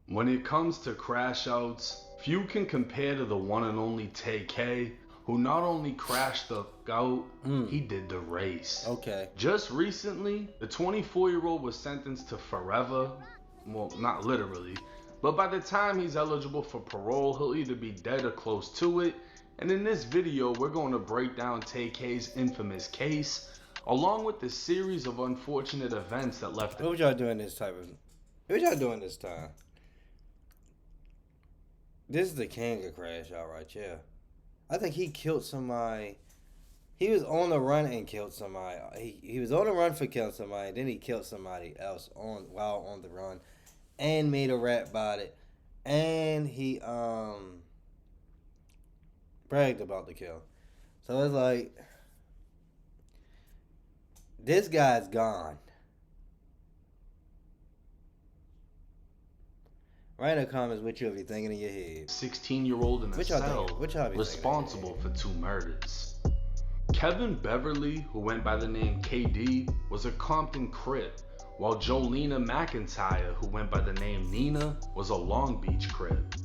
When it comes to crash outs, few can compare to the one and only Tay-k, who not only crashed the out, he did the race. Okay. Just recently, the 24-year-old was sentenced to forever. Well, not literally, but by the time he's eligible for parole, he'll either be dead or close to it. And in this video, we're going to break down Tay-k's infamous case, along with the series of unfortunate events that left. What y'all doing this type of? What y'all doing this time? This is the Kanga crash, all right, yeah. I think he killed somebody. He was on the run and killed somebody. He was on the run for killing somebody, then he killed somebody else while on the run, and made a rap about it, and he bragged about the kill. So it's like, this guy's gone. Write in the comments what you'll be thinking in your head. 16-year-old in a cell responsible for 2 murders. Kevin Beverly, who went by the name KD, was a Compton Crip, while Jolena McIntyre, who went by the name Nina, was a Long Beach Crip.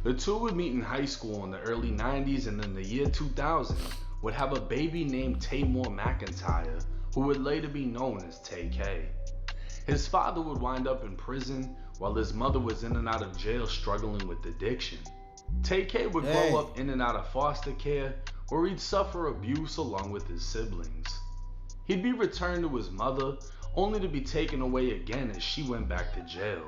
The two would meet in high school in the early 90s, and in the year 2000 would have a baby named Tamor McIntyre, who would later be known as Tay-k. His father would wind up in prison, while his mother was in and out of jail struggling with addiction. Tay-k would grow up in and out of foster care, where he'd suffer abuse along with his siblings. He'd be returned to his mother, only to be taken away again as she went back to jail.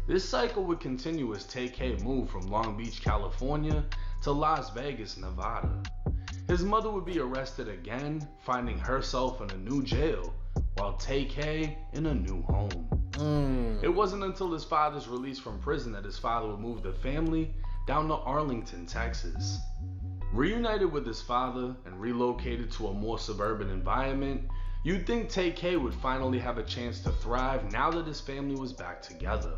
This cycle would continue as Tay-k moved from Long Beach, California to Las Vegas, Nevada. His mother would be arrested again, finding herself in a new jail, while Tay-k in a new home. It wasn't until his father's release from prison that his father would move the family down to Arlington, Texas. Reunited with his father and relocated to a more suburban environment, you'd think Tay-k would finally have a chance to thrive now that his family was back together.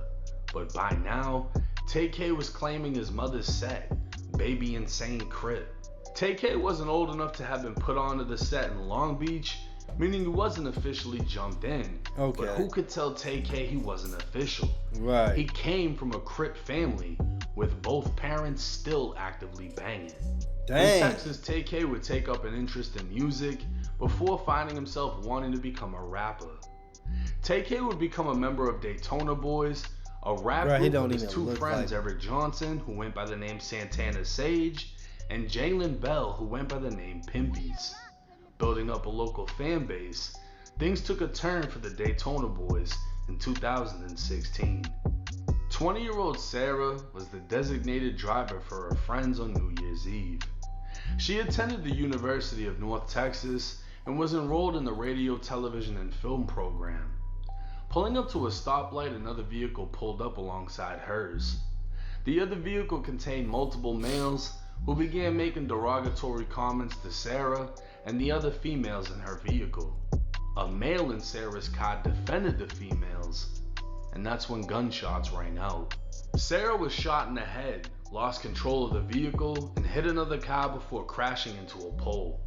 But by now, Tay-k was claiming his mother's set, Baby Insane Crip. Tay-k wasn't old enough to have been put onto the set in Long Beach, meaning he wasn't officially jumped in. Okay. But who could tell Tay-k he wasn't official? Right. He came from a Crip family, with both parents still actively banging. Dang. In Texas, Tay-k would take up an interest in music before finding himself wanting to become a rapper. Tay-k would become a member of Daytona Boys, a rap group with his 2 friends, Eric Johnson, who went by the name Santana Sage, and Jalen Bell, who went by the name Pimpies. Building up a local fan base, things took a turn for the Daytona Boys in 2016. 20-year-old Sarah was the designated driver for her friends on New Year's Eve. She attended the University of North Texas and was enrolled in the radio, television, and film program. Pulling up to a stoplight, another vehicle pulled up alongside hers. The other vehicle contained multiple males who began making derogatory comments to Sarah and the other females in her vehicle. A male in Sarah's car defended the females, and that's when gunshots rang out. Sarah was shot in the head, lost control of the vehicle, and hit another car before crashing into a pole.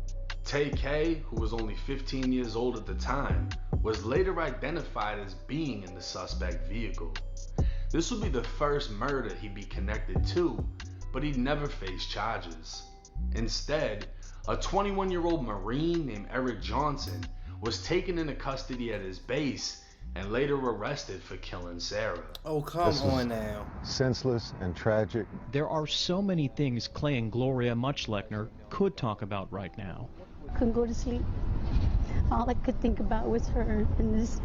Tay-k, who was only 15 years old at the time, was later identified as being in the suspect vehicle. This would be the first murder he'd be connected to, but he'd never face charges. Instead, a 21-year-old Marine named Eric Johnson was taken into custody at his base and later arrested for killing Sarah. Oh, come on now. Senseless and tragic. There are so many things Clay and Gloria Muchlechner could talk about right now. Couldn't go to sleep. All I could think about was her and this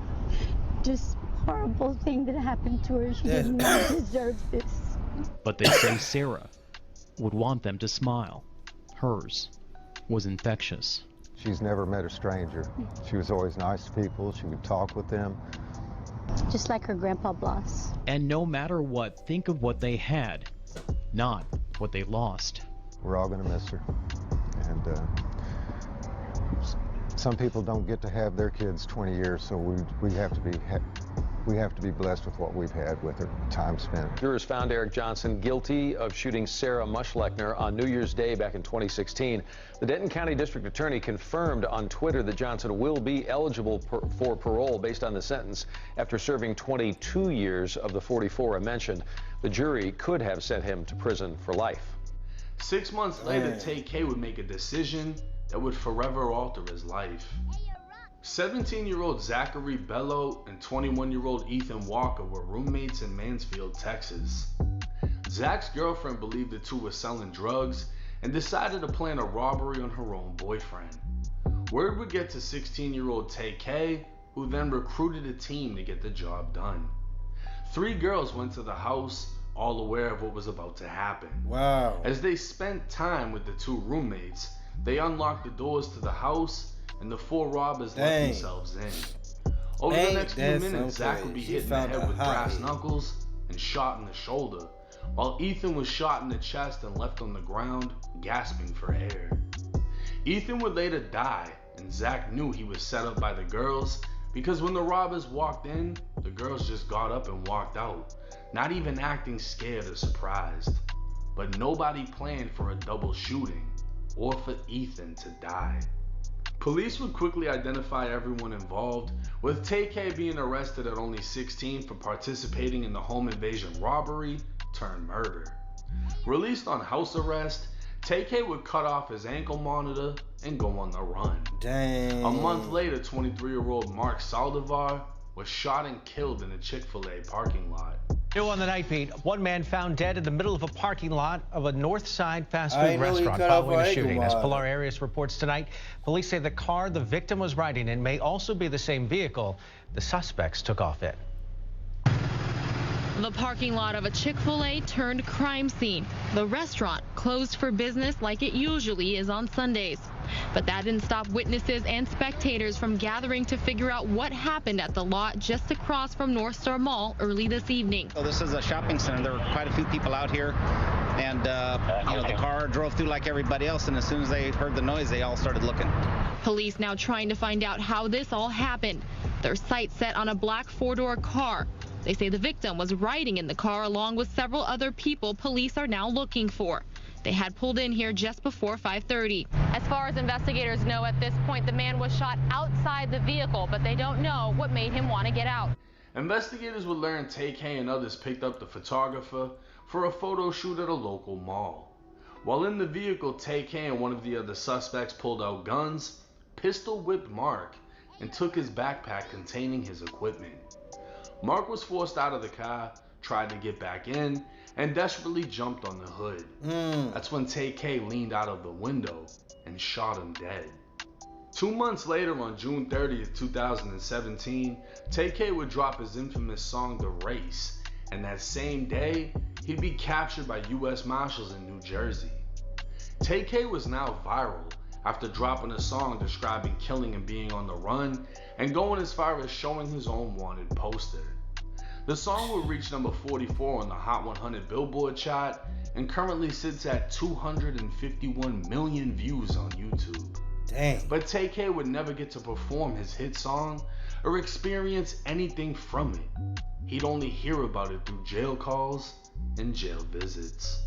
just horrible thing that happened to her. She did not deserve this. But they say Sarah would want them to smile. Hers was infectious. She's never met a stranger. She was always nice to people. She would talk with them. Just like her grandpa Bloss. And no matter what, think of what they had, not what they lost. We're all going to miss her. And some people don't get to have their kids 20 years, so we have to be We have to be blessed with what we've had with her, time spent. Jurors found Eric Johnson guilty of shooting Sarah Muschleckner on New Year's Day back in 2016. The Denton County District Attorney confirmed on Twitter that Johnson will be eligible for parole based on the sentence after serving 22 years of the 44 I mentioned. The jury could have sent him to prison for life. 6 months later, Tay-k would make a decision that would forever alter his life. 17-year-old Zachary Bello and 21-year-old Ethan Walker were roommates in Mansfield, Texas. Zach's girlfriend believed the two were selling drugs and decided to plan a robbery on her own boyfriend. Word would get to 16-year-old Tay-k, who then recruited a team to get the job done. 3 girls went to the house, all aware of what was about to happen. Wow. As they spent time with the 2 roommates, they unlocked the doors to the house and the 4 robbers let themselves in. Over the next few minutes, Zach would be hit in the head with brass knuckles and shot in the shoulder, while Ethan was shot in the chest and left on the ground, gasping for air. Ethan would later die, and Zach knew he was set up by the girls because when the robbers walked in, the girls just got up and walked out, not even acting scared or surprised. But nobody planned for a double shooting or for Ethan to die. Police would quickly identify everyone involved, with Tay-k being arrested at only 16 for participating in the home invasion robbery turned murder. Released on house arrest, Tay-k would cut off his ankle monitor and go on the run. Dang. A month later, 23-year-old Mark Saldivar was shot and killed in a Chick-fil-A parking lot. New on the night beat, one man found dead in the middle of a parking lot of a North Side fast food restaurant following a shooting. As Pilar Arias reports tonight, police say the car the victim was riding in may also be the same vehicle the suspects took off in. The parking lot of a Chick-fil-A turned crime scene. The restaurant closed for business like it usually is on Sundays. But that didn't stop witnesses and spectators from gathering to figure out what happened at the lot just across from North Star Mall early this evening. So this is a shopping center. There were quite a few people out here, and the car drove through like everybody else, and as soon as they heard the noise, they all started looking. Police now trying to find out how this all happened. Their sights set on a black 4-door car. They say the victim was riding in the car along with several other people police are now looking for. They had pulled in here just before 5:30. As far as investigators know at this point, the man was shot outside the vehicle, but they don't know what made him want to get out. Investigators would learn Tay-k and others picked up the photographer for a photo shoot at a local mall. While in the vehicle, Tay-k and one of the other suspects pulled out guns, pistol whipped Mark, and took his backpack containing his equipment. Mark was forced out of the car, tried to get back in, and desperately jumped on the hood. That's when Tay-k leaned out of the window and shot him dead. 2 months later, on June 30th, 2017, Tay-k would drop his infamous song The Race, and that same day, he'd be captured by U.S. Marshals in New Jersey. Tay-k was now viral after dropping a song describing killing and being on the run, and going as far as showing his own wanted poster. The song would reach number 44 on the Hot 100 Billboard chart and currently sits at 251 million views on YouTube. Dang. But Tay-k would never get to perform his hit song or experience anything from it. He'd only hear about it through jail calls and jail visits.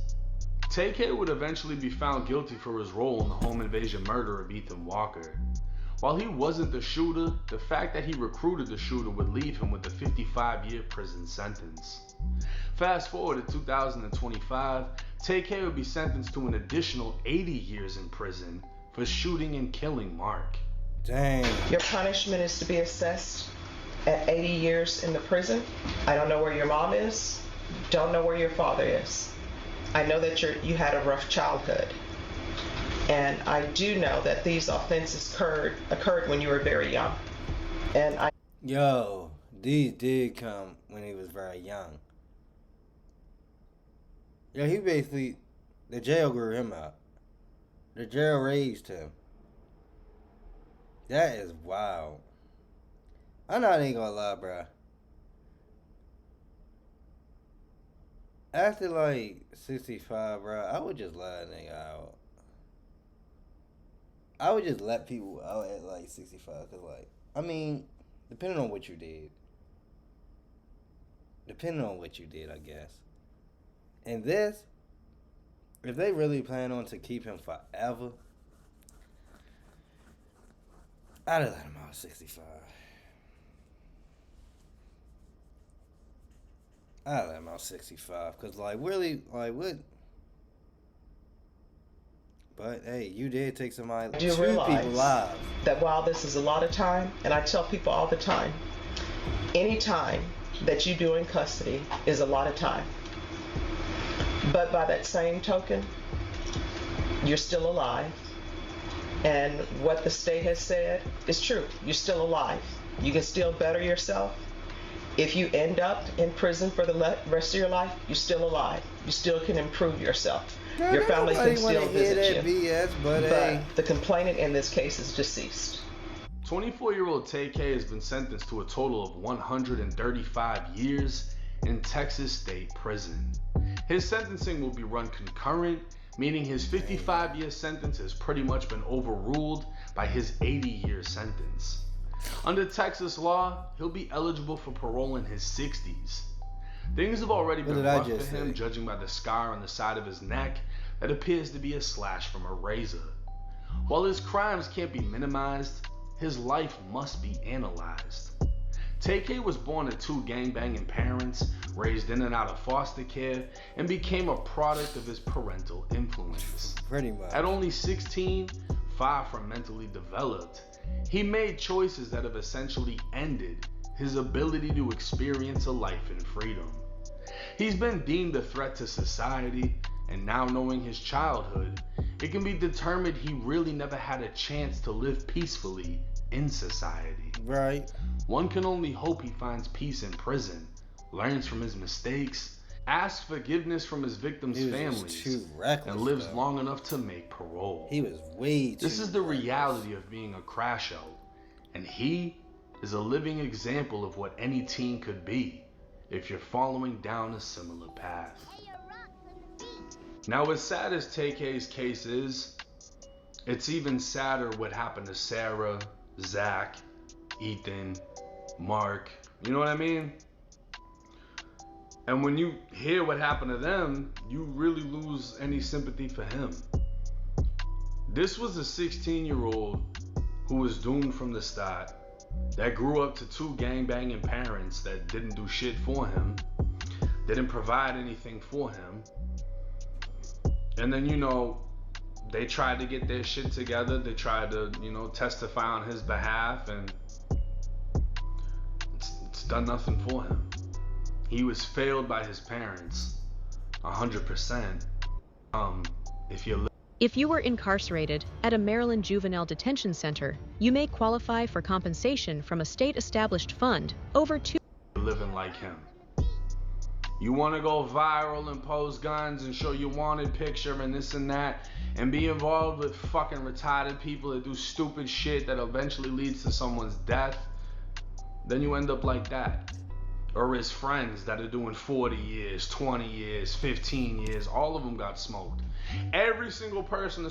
Tay-k would eventually be found guilty for his role in the home invasion murder of Ethan Walker. While he wasn't the shooter, the fact that he recruited the shooter would leave him with a 55-year prison sentence. Fast forward to 2025, Tay-k would be sentenced to an additional 80 years in prison for shooting and killing Mark. Dang. Your punishment is to be assessed at 80 years in the prison. I don't know where your mom is, don't know where your father is. I know that you had a rough childhood. And I do know that these offenses occurred when you were very young. And Yo, these did come when he was very young. Yeah, he basically, the jail grew him up. The jail raised him. That is wild. I'm not even gonna lie, bro. After like 65, bro, I would just let a nigga out. I would just let people out at like 65, cause like, I mean, depending on what you did. Depending on what you did, I guess. And this, if they really plan on to keep him forever, I'd have let him out 65. I'd let him out 65. Because, like, really, like, what? But, hey, you did take somebody, two people lives. That while this is a lot of time, and I tell people all the time, any time that you do in custody is a lot of time. But by that same token, you're still alive. And what the state has said is true. You're still alive. You can still better yourself. If you end up in prison for the rest of your life, you're still alive. You still can improve yourself. No, your family can still visit you. BS, but the complainant in this case is deceased. 24-year-old Tay-k has been sentenced to a total of 135 years in Texas State Prison. His sentencing will be run concurrent, meaning his 55-year sentence has pretty much been overruled by his 80-year sentence. Under Texas law, he'll be eligible for parole in his 60s. Things have already been rough for him, judging by the scar on the side of his neck that appears to be a slash from a razor. While his crimes can't be minimized, his life must be analyzed. Tay-k was born to two gangbanging parents, raised in and out of foster care, and became a product of his parental influence. Pretty much. At only 16, far from mentally developed, he made choices that have essentially ended his ability to experience a life in freedom. He's been deemed a threat to society, and now knowing his childhood, it can be determined he really never had a chance to live peacefully in society. Right. One can only hope he finds peace in prison, learns from his mistakes, asks forgiveness from his victims' families, and lives long enough to make parole. He was way too This is the reality of being a crash out, and he is a living example of what any teen could be if you're following down a similar path. Now, as sad as Tay-k's case is, it's even sadder what happened to Sarah, Zach, Ethan, Mark, you know what I mean? And when you hear what happened to them, you really lose any sympathy for him. This was a 16-year-old who was doomed from the start, that grew up to two gangbanging parents that didn't do shit for him, didn't provide anything for him. And then, you know, they tried to get their shit together. They tried to, you know, testify on his behalf, and it's done nothing for him. He was failed by his parents, 100%. If you were incarcerated at a Maryland juvenile detention center, you may qualify for compensation from a state-established fund over living like him. You want to go viral and post guns and show your wanted picture and this and that, and be involved with fucking retarded people that do stupid shit that eventually leads to someone's death, then you end up like that. Or his friends that are doing 40 years, 20 years, 15 years, all of them got smoked. Every single person